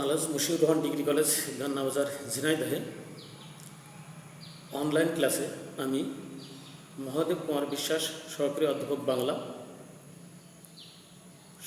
আলহাজ Mushiur Rahman degree college Gannabazar ঝিনাইদহে online ক্লাসে আমি মহাদেব কুমার বিশ্বাস সহকারী অধ্যাপক বাংলা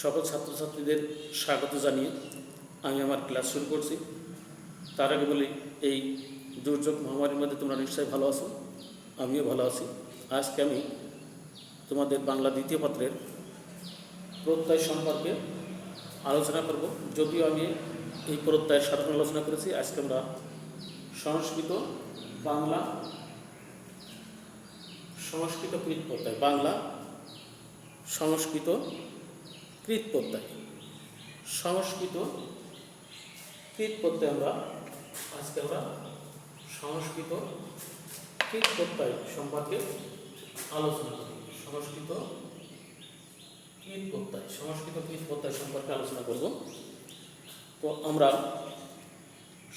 সকল ছাত্রছাত্রীদের স্বাগত জানিয়ে আমি আমার ক্লাস শুরু করছি। তার আগে বলি, এই দুর্যোগ মহামারীর মধ্যে তোমরা নিশ্চয়ই ভালো আছো, আমিও ভালো আছি। আজকে আমি তোমাদের বাংলা দ্বিতীয় পত্রের প্রত্যয় সম্পর্কে আলোচনা করব। যদিও আমি এই প্রত্যয়ের সাধারণ আলোচনা করেছি, আজকে আমরা সংস্কৃত বাংলা সংস্কৃত কৃত প্রত্যয়, বাংলা সংস্কৃত কৃত প্রত্যয়, সংস্কৃত কৃত প্রত্যয় আজকে আমরা সংস্কৃত কৃত প্রত্যয় সম্পর্কে আলোচনা করি। সংস্কৃত কৃত প্রত্যয় সম্পর্কে আলোচনা করব। তো আমরা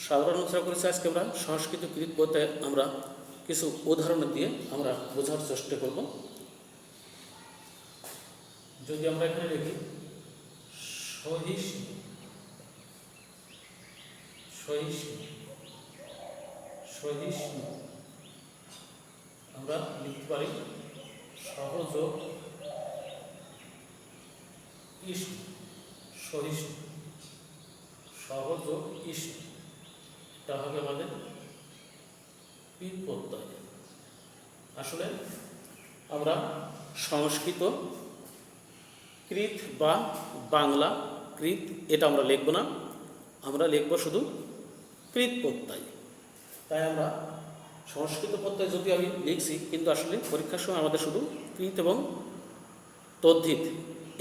সাধারণ আলোচনা করেছি, আজকে আমরা সংস্কৃত কৃত প্রত্যয় আমরা কিছু উদাহরণ দিয়ে আমরা বোঝার চেষ্টা করব। যদি আমরা এখানে লিখি সহিষ্ণু, আমরা লিখতে পারি সহযোগ ইষ্ণ, সহিষ্ণু, সহযোগ ইষ্ণ, এটা হবে আমাদের কৃত প্রত্যয়। আসলে আমরা সংস্কৃত কৃত বা বাংলা কৃত এটা আমরা লিখব না, আমরা লিখব শুধু কৃত প্রত্যয়। তাই আমরা সংস্কৃত প্রত্যয় যদি আমি লিখছি, কিন্তু আসলে পরীক্ষার সময় আমাদের শুধু কৃত এবং তদ্ধিত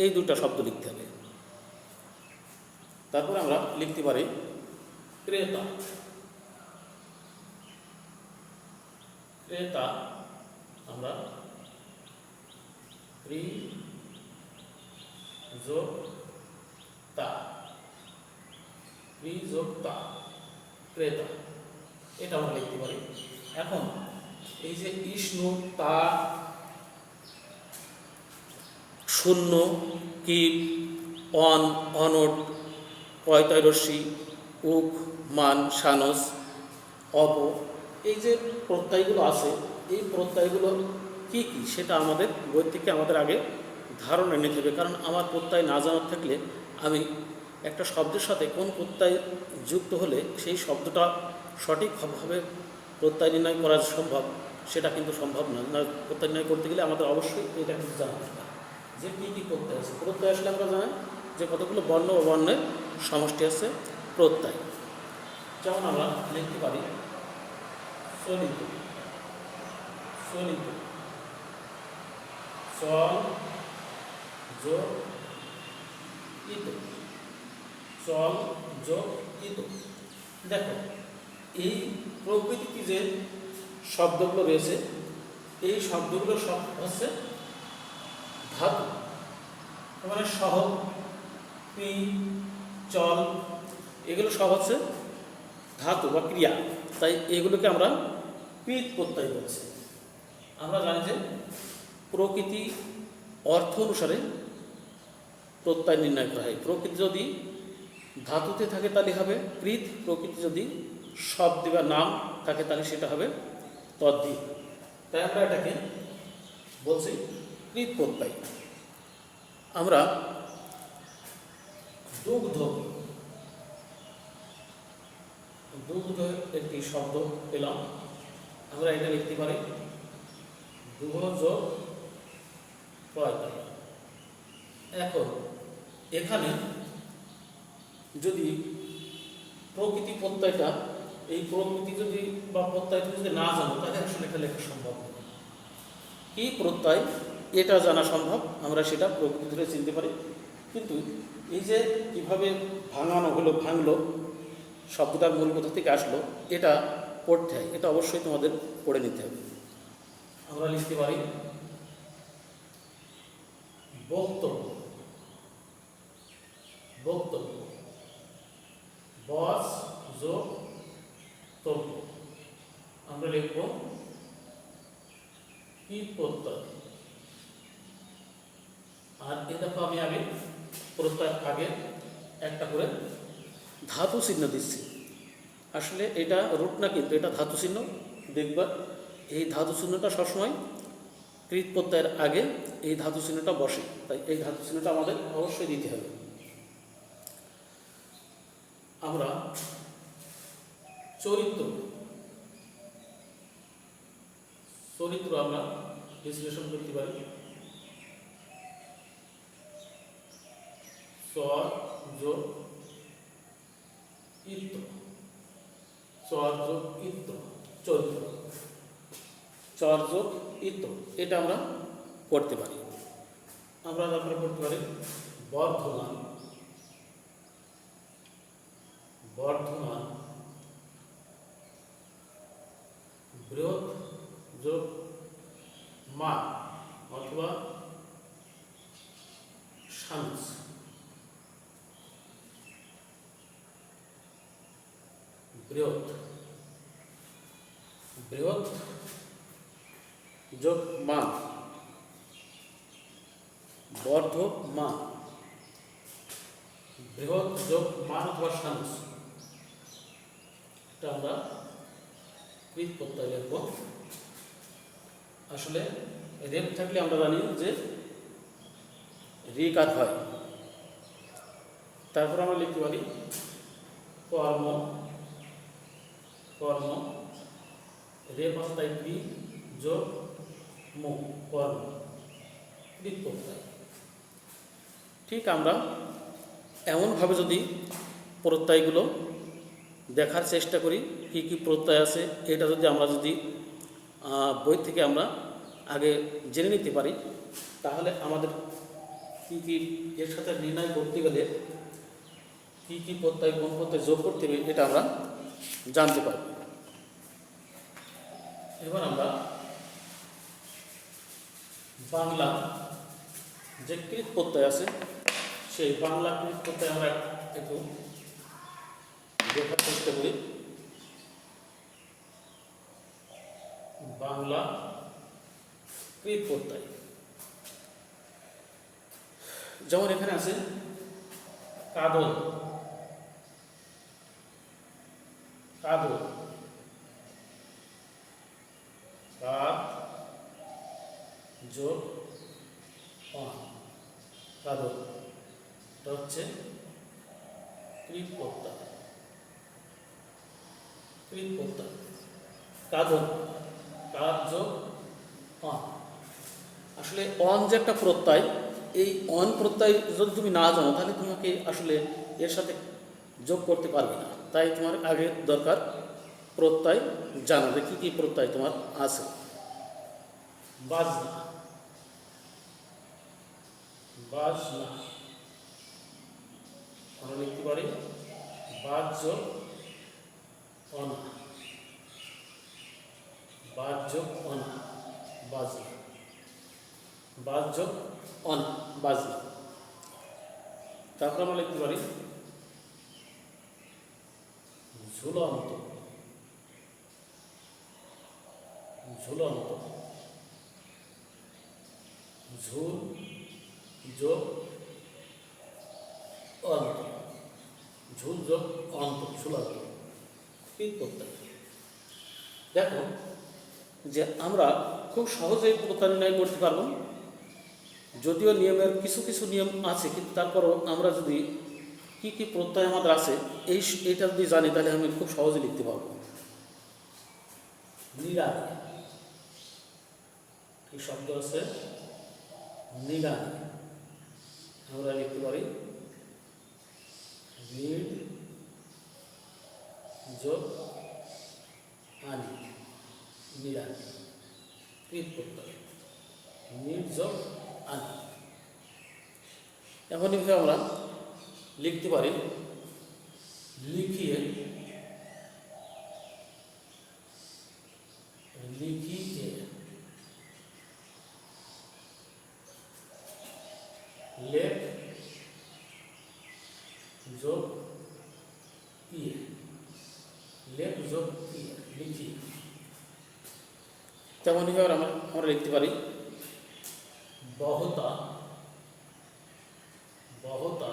এই দুটো শব্দ লিখতে হবে। তারপরে আমরা লিখতে পারি ক্রেতা, ক্রেতা আমরা ক্রেতা এটা আমরা লিখতে পারি। এখন এই যে ইষ্ণু, তা, শূন্য, কীট, অন, অনট, পয়তয় রশ্মি, উক, মান, সানস, অপ, এই যে প্রত্যয়গুলো আছে, এই প্রত্যয়গুলো কি কি সেটা আমাদের বই থেকে আমাদের আগে ধারণা নিতে হবে। কারণ আমার প্রত্যয় না জানা থাকলে আমি একটা শব্দের সাথে কোন প্রত্যয় যুক্ত হলে সেই শব্দটা সঠিকভাবে প্রত্যয় নির্ণয় করা সম্ভব, সেটা কিন্তু সম্ভব না। প্রত্যয় নির্ণয় করতে গেলে আমাদের অবশ্যই এটা কিন্তু জানা দরকার যে কী কী প্রত্যয় আছে। প্রত্যয় আসলে আমরা জানি যে কতগুলো বর্ণ ও বর্ণের সমষ্টি আছে প্রত্যয়। যেমন আমরা লিখতে পারি চলিত, চলিত, চল যোগ ইত, চল যোগ ইত। দেখো, এই প্রকৃতিতে যে শব্দগুলো রয়েছে, এই শব্দগুলো সব হচ্ছে ধাতু, মানে সহ, ক্রি, চল, এগুলো সব হচ্ছে ধাতু বা ক্রিয়া। তাই এগুলোকে আমরা কৃত প্রত্যয় বলছি। আমরা জানি যে প্রকৃতি অর্থ অনুসারে প্রত্যয় নির্ণয় করা হয়। প্রকৃতি যদি ধাতুতে থাকে তাহলে হবে কৃত, প্রকৃতি যদি শব্দ বা নাম থাকে তাহলে সেটা হবে তদ্ধিত। তাই আমরা এটাকে বলছি কৃত প্রত্যয়। আমরা দুগ্ধ, দুগ্ধ একটি শব্দ পেলাম, আমরা এটা লিখতে পারি দুহ যোগ প্রত্যয়। এখন এখানে যদি প্রকৃতি প্রত্যয়টা, এই প্রকৃতি যদি বা প্রত্যয়টা যদি না জানো তাহলে আসলে এটা লেখা সম্ভব নয়। কি প্রত্যয় এটা জানা সম্ভব, আমরা সেটা প্রকৃতি ধরে চিনতে পারি। কিন্তু এই যে কীভাবে ভাঙানো হলো, ভাঙলো, শব্দটার মূল কোথা থেকে আসলো, এটা পড়তে হয়, এটা অবশ্যই তোমাদের পড়ে নিতে হবে। আমরা লিখতে পারি বক্তব্য, বক্তব্য, বস যোগ তব্য, আমরা লিখব কৃত প্রত্যয়। আর এ দেখো, আমি আগে প্রত্যয় আগে একটা করে ধাতু চিহ্ন দিচ্ছি। আসলে এটা রুট না, কিন্তু এটা ধাতু চিহ্ন। দেখবা এই ধাতু চিহ্নটা সবসময় কৃত প্রত্যয়ের আগে এই ধাতু চিহ্নটা বসে, তাই এই ধাতু চিহ্নটা আমাদের অবশ্যই দিতে হবে। আমরা চরিত্র চরিত্র আমরা বিশ্লেষণ করতে পারি। চর যোগ ইত্ত, চর যোগ ইত্ত, চরিত্র, চর যোগ ইত্ত, এটা আমরা করতে পারি। আমরা তারপরে করতে পারি বর্ধমান, বর্ধমান, বৃহৎ যোগ মান অথবা সাংস, বৃহৎ, বৃহৎ যোগ মান, বর্ধমান, বৃহৎ যোগ মান অথবা সাংস, এটা আমরা কৃত প্রত্যয় লিখব। আসলে রেপ থাকলে আমরা জানি যে রিকার হয়। তারপর আমরা লিখতে পারি কর্ম, কর্ম, রেপ আছে তাই ক্রি যোগ মুখ, কর্ম, কৃত প্রত্যয়। ঠিক আমরা এমনভাবে যদি প্রত্যয়গুলো দেখার চেষ্টা করি কি কি প্রত্যয় আছে, এটা যদি আমরা বই থেকে আমরা আগে জেনে নিতে পারি, তাহলে আমাদের কি কি এর সাথে নির্ণয় করতে গেলে কি কি প্রত্যয় কোন প্রত্যয় যোগ করতে হবে এটা আমরা জানতে পারব। এবার আমরা বাংলা যে কৃত প্রত্যয় আছে সেই বাংলা কৃত প্রত্যয় আমরা একটু দেখার চেষ্টা করি। বাংলা কৃত প্রত্যয় যেমন এখানে আছে কাদল, কাদল, কাদ যোগ অন, কাদল, এটা হচ্ছে কৃত প্রত্যয়, কৃত প্রত্যয়, কাদল, কাদ যোগ অন। আসলে অন যে একটা প্রত্যয়, এই অন প্রত্যয় যদি তুমি না জানো তাহলে তোমাকে আসলে এর সাথে যোগ করতে পারবে না। তাই তোমার আগে দরকার প্রত্যয় জানা, যে কী কী প্রত্যয় তোমার আছে। বাজনা, বাজনা, আমরা লিখতে পারি বাজ যোগ অনা, বাজ যোগ অনা, বাজনা, বাজ যোগ অনা, বাজনা। তারপর আমরা লিখতে পারি ঝুলন্ত, ঝুলন্ত, ঝুল যোগ অন্ত, ঝুল যোগ অন্ত, ঝুলন্ত, কৃত প্রত্যয়। দেখো যে আমরা খুব সহজেই প্রত্যয় নির্ণয় করতে পারবো, যদিও নিয়মের কিছু কিছু নিয়ম আছে, কিন্তু তারপরও আমরা যদি কি কি প্রত্যয় আমাদের আছে এইটা যদি জানি তাহলে আমি খুব সহজে লিখতে পারবো। নিরানি, কি শব্দ আছে নিরানি, আমরা লিখতে পারি নীল যোগ আনি, নিরানি, কৃত প্রত্যয়, নীল যোগ আনি। এমনইভাবে আমরা লিখতে পারি লিখিয়ে, লিখিয়ে, লেখ যোগ ইয়ে, লেখ যোগ ইয়ে, লিখিয়ে। তেমনইভাবে আমরা লিখতে পারি বহতা, বহতা,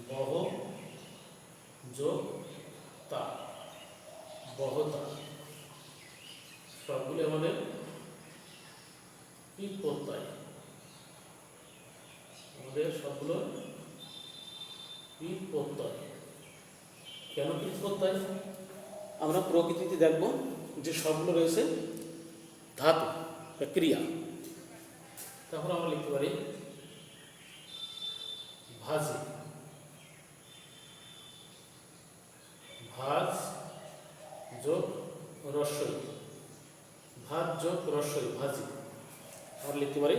বহ যোগ তা, বহতা, সবগুলো আমাদের কৃত প্রত্যয়, আমাদের সবগুলো কৃত প্রত্যয়। কেন কৃত প্রত্যয়? আমরা প্রকৃতিতে দেখব যে সবগুলো রয়েছে ধাতু বা ক্রিয়া। তারপর আমরা লিখতে পারি ভাজি, ভাজ যোগ রস্বই, ভাত যোগ রস্বই, ভাজি। আমরা লিখতে পারি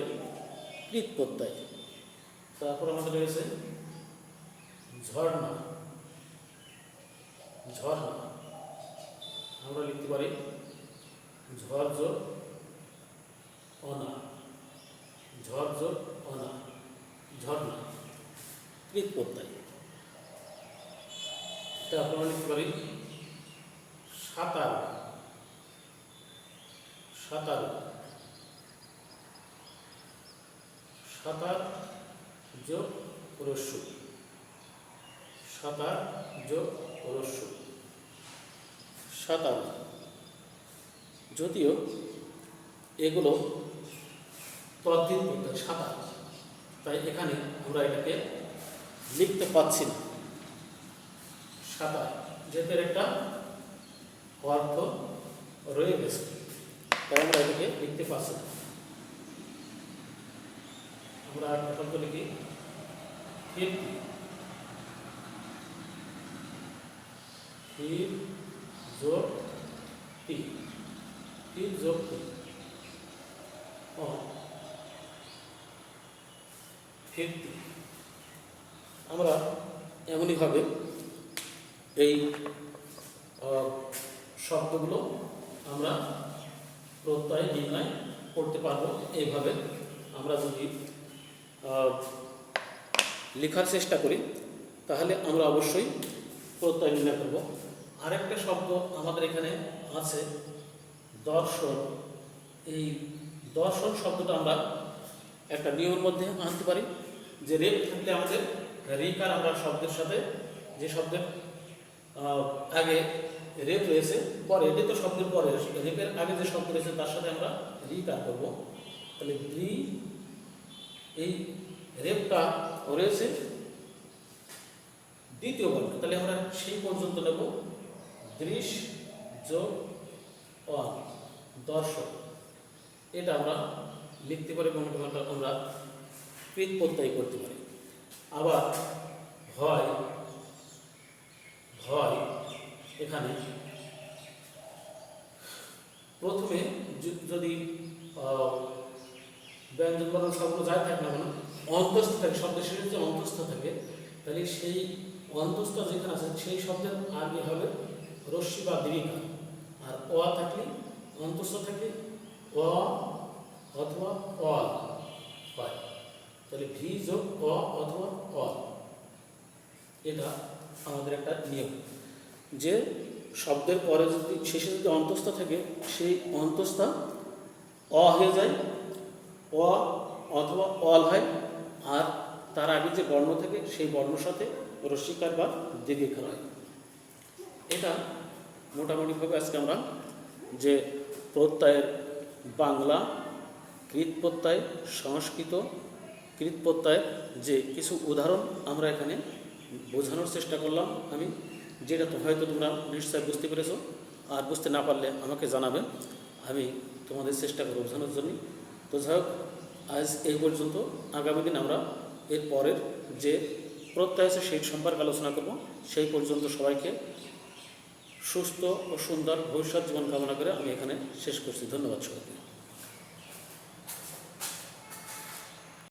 কৃত প্রত্যয়। তারপর আমাদের রয়েছে ঝর্ণা, ঝর্ণা, আমরা লিখতে পারি ঝড় যোগ অনা, ঝড় যোগ অনা, ঝর্ণা, কৃত প্রত্যয়। তারপর আমরা লিখতে পারি সাঁতার, সাঁতার, সাঁতার যোগ রস্যু, সাঁতার যোগ রস্যু, সাঁতার। যদিও এগুলো তদ্ধিত প্রত্যয় সাঁতার, তাই এখানে আমরা এটাকে লিখতে পাচ্ছি না সাঁতার, যেহেতু একটা অর্থ রয়ে গেছে, তাই আমরা এটাকে লিখতে পারছি না। আমরা একটা শব্দ লিখি কীর্তি, কীর যোগ তি, কীর যোগ তি, কীর্তি। আমরা এমনইভাবে এই শব্দগুলো আমরা প্রত্যয় নির্ণয় করতে পারবো। এইভাবে আমরা যদি লেখার চেষ্টা করি তাহলে আমরা অবশ্যই প্রত্যয় নির্ণয় করব। আরেকটা শব্দ আমাদের এখানে আছে দর্শন। এই দর্শন শব্দটা আমরা একটা নিয়মের মধ্যে আনতে পারি যে রেপ থাকলে আমাদের রিকার আমরা শব্দের সাথে, যে শব্দের আগে রেপ রয়েছে পরে, রেপ তো শব্দের পরে, রেপের আগে যে শব্দ রয়েছে তার সাথে আমরা রিকার করব। তাহলে দ্রি, এই রেপটা রয়েছে দ্বিতীয় বর্ণ, তাহলে আমরা সেই পর্যন্ত নেব দৃশ যোগ অন, দর্শক। এটা আমরা লিখতে পারি এবং আমরা কৃত প্রত্যয় করতে পারি। আবার ভয়, ভয়, এখানে প্রথমে যদি ব্যঞ্জন বর্ণ শব্দ যাই থাকে না কেন অন্তস্থ থাকে, শব্দের শেষে যে অন্তস্থ থাকে, তাহলে সেই অন্তস্থ যেখানে আছে সেই শব্দের আগে হবে রস্যি বা দীর্ঘা। আর অ থাকলে অন্তস্থ থাকে অ অথবা অল হয়, তাহলে ভি যোগ অ অথবা অল। এটা আমাদের একটা নিয়ম যে শব্দের পরে যদি শেষে যদি অন্তস্থ থাকে সেই অন্তস্থা অ হয়ে যায়, অ অথবা অল হয়, আর তার আগে যে বর্ণ থাকে সেই বর্ণর সাথে রস্যিকার বা দীর্ঘিকার হয়। এটা মোটামুটিভাবে আজকে আমরা যে প্রত্যয়ের বাংলা কৃত প্রত্যয়, সংস্কৃত কৃত প্রত্যয়ের যে কিছু উদাহরণ আমরা এখানে বোঝানোর চেষ্টা করলাম। আমি যেটা তো হয়তো তোমরা নিশ্চয় বুঝতে পেরেছো, আর বুঝতে না পারলে আমাকে জানাবে, আমি তোমাদের চেষ্টা করব বোঝানোর জন্য। তো যাই হোক, আজ এই পর্যন্ত। আগামী দিন আমরা এর পরের যে প্রত্যয় আছে সেই সম্পর্কে আলোচনা করব। সেই পর্যন্ত সবাইকে সুস্থ ও সুন্দর ভবিষ্যৎ জীবন কামনা করে আমি এখানে শেষ করছি। ধন্যবাদ সবাইকে।